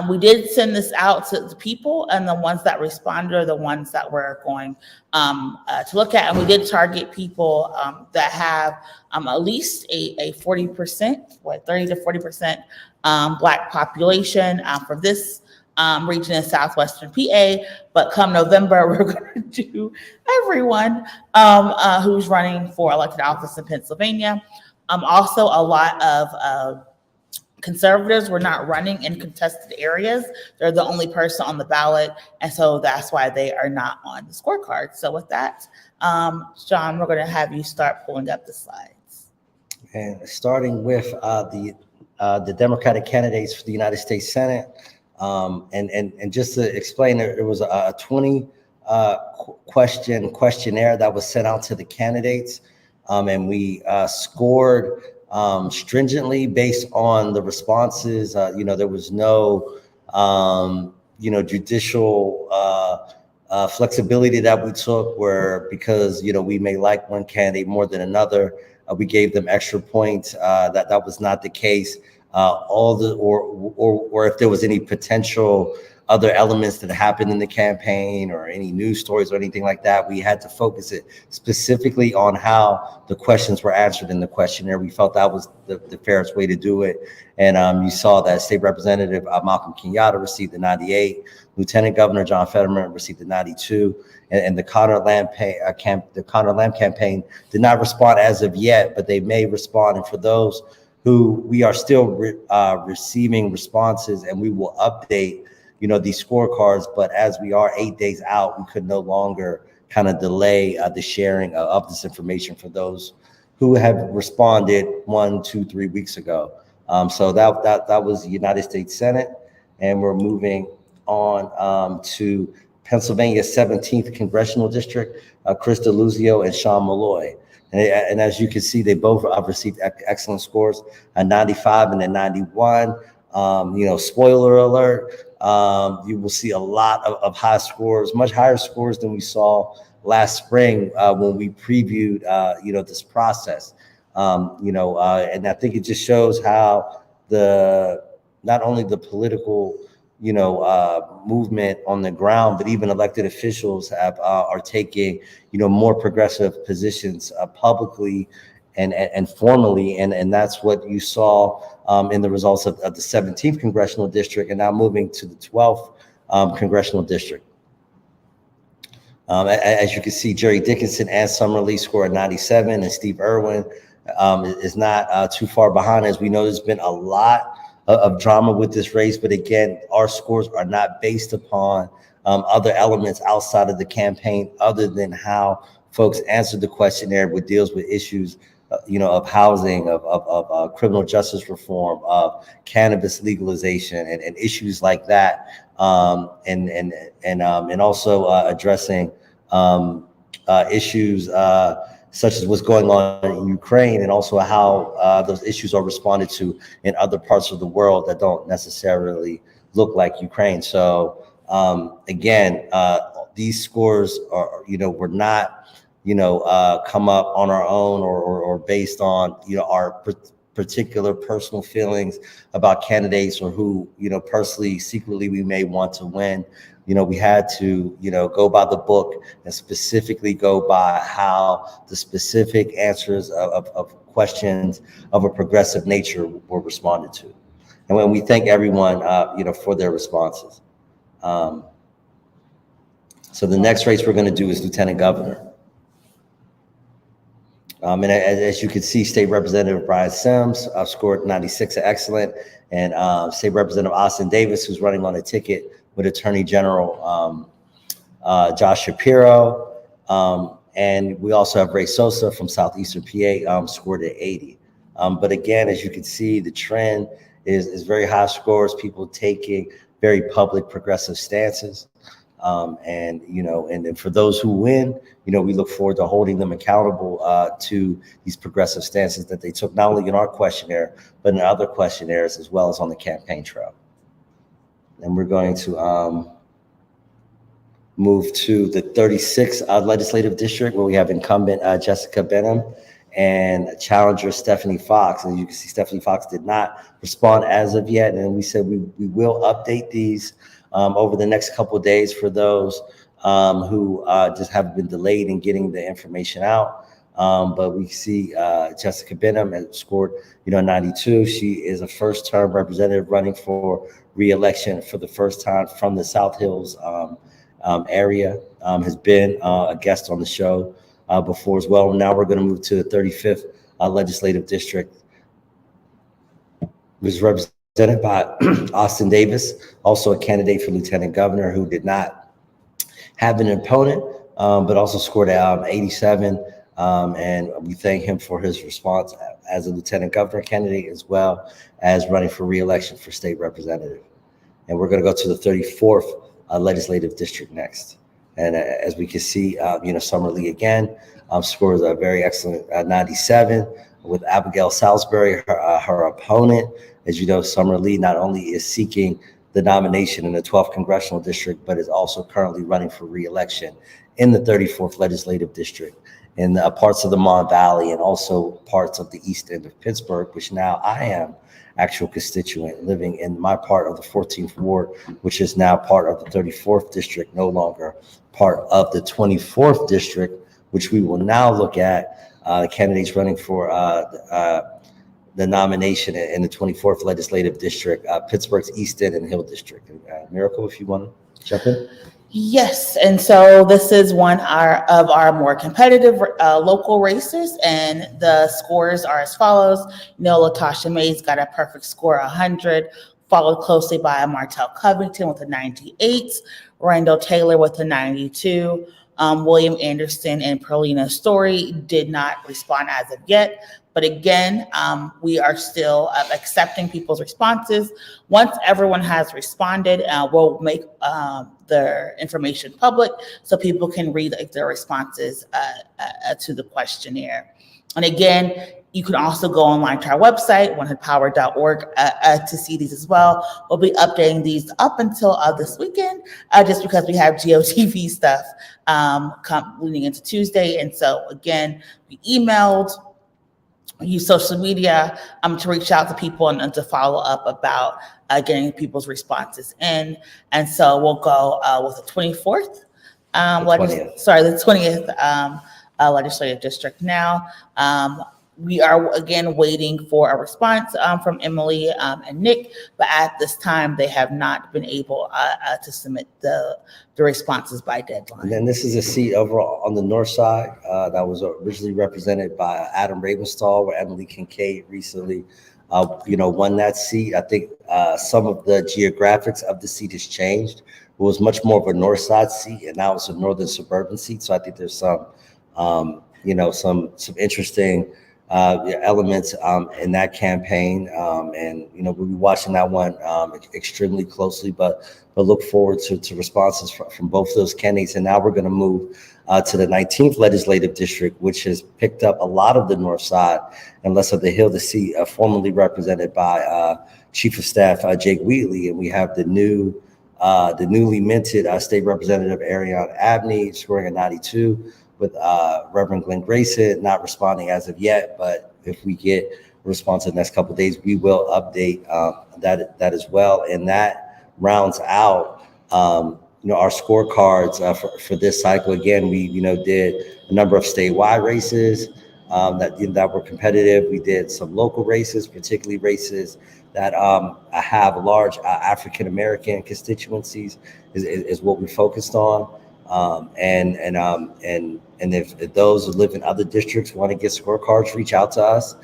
We did send this out to the people, and the ones that responded are the ones that we're going to look at. And we did target people that have at least a 40%, 30 to 40% Black population for this region in Southwestern PA. But come November, we're going to do everyone who's running for elected office in Pennsylvania. Also, a lot of conservatives were not running in contested areas. They're the only person on the ballot, and so that's why they are not on the scorecard. So with that, John, we're going to have you start pulling up the slides. And starting with the Democratic candidates for the United States Senate, and just to explain, there was a 20 questionnaire that was sent out to the candidates, and we scored stringently based on the responses. There was no, judicial flexibility that we took where because, we may like one candidate more than another, we gave them extra points. That was not the case. Or if there was any potential other elements that happened in the campaign or any news stories or anything like that, we had to focus it specifically on how the questions were answered in the questionnaire. We felt that was the fairest way to do it. And you saw that State Representative Malcolm Kenyatta received the 98, Lieutenant Governor John Fetterman received the 92, and the Connor Lamb campaign did not respond as of yet, but they may respond. And for those who we are still receiving responses, and we will update these scorecards, but as we are 8 days out, we could no longer kind of delay the sharing of this information for those who have responded 1, 2, 3 weeks ago. So that was the United States Senate, and we're moving on to Pennsylvania's 17th Congressional District, Chris DeLuzio and Sean Malloy. And as you can see, they both received excellent scores, a 95 and a 91. Spoiler alert, you will see a lot of high scores, much higher scores than we saw last spring when we previewed, this process. And I think it just shows how not only the political, movement on the ground, but even elected officials are taking, more progressive positions publicly and formally, and that's what you saw in the results of the 17th Congressional District, and now moving to the 12th Congressional District. As you can see, Jerry Dickinson and Summerlee scored 97, and Steve Irwin is not too far behind. As we know, there's been a lot of drama with this race, but again, our scores are not based upon other elements outside of the campaign, other than how folks answered the questionnaire, which deals with issues, of housing, of criminal justice reform, of cannabis legalization, and issues like that, and also addressing issues such as what's going on in Ukraine, and also how those issues are responded to in other parts of the world that don't necessarily look like Ukraine. So again, these scores are, were not, come up on our own or based on, our particular personal feelings about candidates, or who, personally, secretly we may want to win. We had to, go by the book, and specifically go by how the specific answers of questions of a progressive nature were responded to. And when we thank everyone, for their responses. So the next race we're going to do is Lieutenant Governor. And as you can see, State Representative Brian Sims scored 96, excellent. And State Representative Austin Davis, who's running on a ticket with Attorney General Josh Shapiro. And we also have Ray Sosa from Southeastern PA, scored at 80. But again, as you can see, the trend is very high scores, people taking very public progressive stances. And then for those who win, we look forward to holding them accountable to these progressive stances that they took, not only in our questionnaire, but in other questionnaires, as well as on the campaign trail. And we're going to move to the 36th legislative district, where we have incumbent Jessica Benham and challenger Stephanie Fox. And you can see Stephanie Fox did not respond as of yet. And we said we will update these over the next couple of days for those who just have been delayed in getting the information out. But we see Jessica Benham has scored, 92. She is a first-term representative running for re-election for the first time from the South Hills area. Has been a guest on the show before as well. Now we're going to move to the 35th legislative district, which is represented by Austin Davis, also a candidate for lieutenant governor, who did not have an opponent, but also scored 87. And we thank him for his response as a lieutenant governor candidate, as well as running for re-election for state representative. And we're going to go to the 34th legislative district next. And as we can see, Summer Lee again scores a very excellent 97, with Abigail Salisbury, her opponent. As you know, Summer Lee not only is seeking the nomination in the 12th Congressional District, but is also currently running for re-election in the 34th Legislative District, in parts of the Mon Valley, and also parts of the east end of Pittsburgh, which now I am actual constituent, living in my part of the 14th Ward, which is now part of the 34th District, no longer part of the 24th District, which we will now look at the candidates running for the nomination in the 24th Legislative District, Pittsburgh's East End and Hill District. Miracle, if you want to jump in. Yes, and so this is one of our more competitive local races, and the scores are as follows. Latasha Mays got a perfect score, 100, followed closely by Martell Covington with a 98, Randall Taylor with a 92. William Anderson and Perlina Story did not respond as of yet. But again, we are still accepting people's responses. Once everyone has responded, we'll make their information public so people can read their responses to the questionnaire. And again, you can also go online to our website, onehoodpower.org, to see these as well. We'll be updating these up until this weekend, just because we have GOTV stuff leading into Tuesday. And so again, we emailed, use social media to reach out to people and to follow up about getting people's responses in. And so we'll go with the 24th, the 20th legislative district now. We are again waiting for a response from Emily and Nick, but at this time they have not been able to submit the responses by deadline. And then this is a seat over on the north side that was originally represented by Adam Ravenstall, where Emily Kincaid recently, won that seat. I think some of the geographics of the seat has changed was much more of a north side seat, and now it's a northern suburban seat. So I think there's some, some interesting elements in that campaign, and we'll be watching that one extremely closely. But look forward to responses from both of those candidates. And now we're going to move to the 19th legislative district, which has picked up a lot of the north side and less of the hill. The seat formerly represented by Chief of Staff Jake Wheatley, and we have the newly minted State Representative Ariane Abney scoring a 92. With Reverend Glenn Grayson not responding as of yet, but if we get a response in the next couple of days, we will update that as well. And that rounds out, our scorecards for this cycle. Again, we did a number of statewide races that were competitive. We did some local races, particularly races that have large African American constituencies, is what we focused on. And if those who live in other districts want to get scorecards, reach out to us.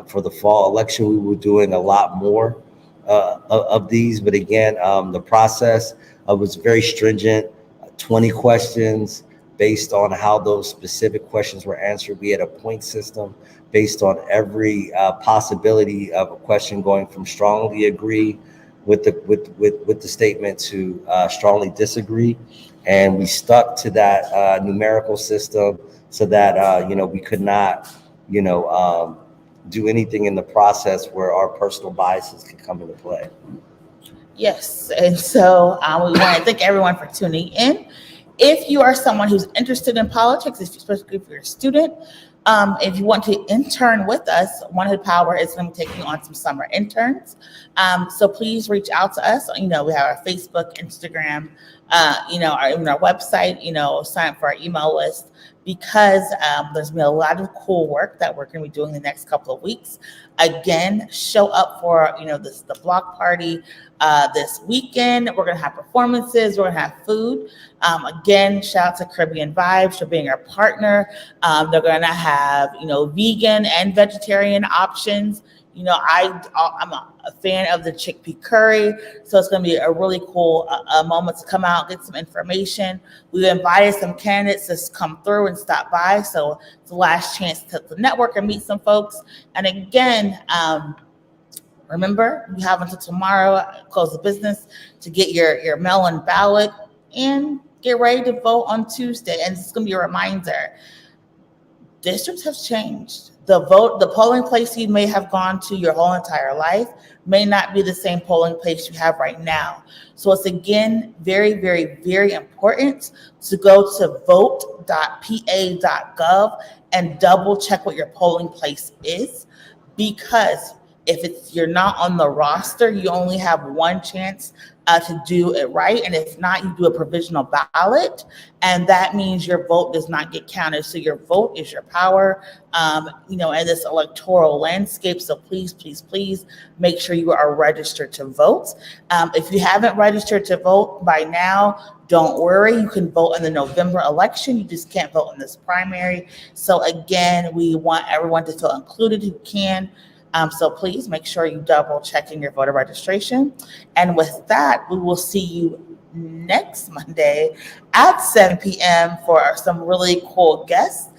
For the fall election, we were doing a lot more of these, but again, the process was very stringent. 20 questions based on how those specific questions were answered. We had a point system based on every possibility of a question, going from strongly agree with the statement to strongly disagree. And we stuck to that numerical system so that we could not do anything in the process where our personal biases could come into play. Yes, and so we want to thank everyone for tuning in. If you are someone who's interested in politics, especially if you're a student, if you want to intern with us, One Hood Power is going to be taking on some summer interns. So please reach out to us. We have our Facebook, Instagram, our website, sign up for our email list, because there's been a lot of cool work that we're going to be doing the next couple of weeks. Again, show up for, the block party this weekend. We're going to have performances. We're going to have food. Again, shout out to Caribbean Vibes for being our partner. They're going to have, vegan and vegetarian options. I'm a fan of the chickpea curry, so it's going to be a really cool moment to come out, get some information. We've invited some candidates to come through and stop by, so it's the last chance to network and meet some folks. And again, remember, you have until tomorrow, close the business, to get your mail-in ballot and get ready to vote on Tuesday. And it's going to be a reminder, districts have changed. The polling place you may have gone to your whole entire life may not be the same polling place you have right now. So it's, again, very, very, very important to go to vote.pa.gov and double check what your polling place is, because if you're not on the roster, you only have one chance to do it right. And if not, you do a provisional ballot, and that means your vote does not get counted. So your vote is your power, in this electoral landscape. So please, please, please make sure you are registered to vote. If you haven't registered to vote by now, don't worry. You can vote in the November election. You just can't vote in this primary. So again, we want everyone to feel included who can. So please make sure you double check in your voter registration. And with that, we will see you next Monday at 7 p.m. for some really cool guests,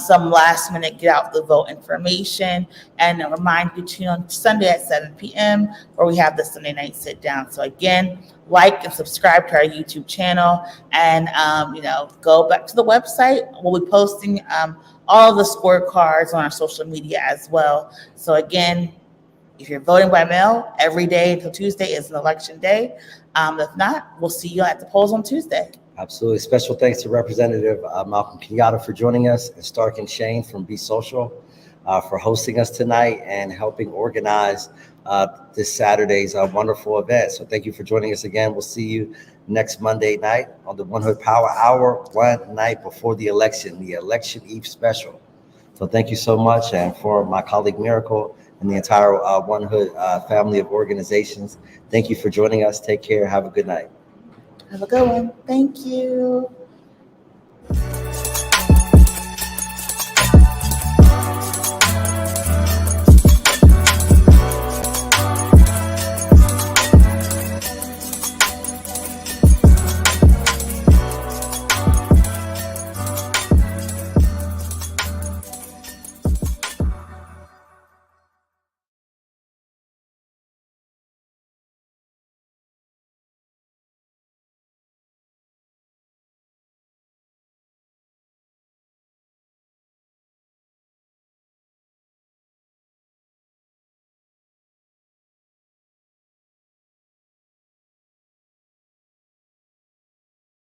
some last minute get out the vote information, and a reminder to tune on Sunday at 7 p.m. where we have the Sunday night sit down. So again, like and subscribe to our YouTube channel, and go back to the website. We'll be posting all the scorecards on our social media as well. So again, if you're voting by mail, every day until Tuesday is an election day. If not, we'll see you at the polls on Tuesday. Absolutely. Special thanks to Representative Malcolm Kenyatta for joining us, and Stark and Shane from Be Social for hosting us tonight and helping organize this Saturday's wonderful event. So thank you for joining us again. We'll see you next Monday night on the One Hood Power Hour, one night before the Election Eve special. So thank you so much. And for my colleague Miracle and the entire One Hood family of organizations, thank you for joining us. Take care. Have a good night. Have a good one. Thank you.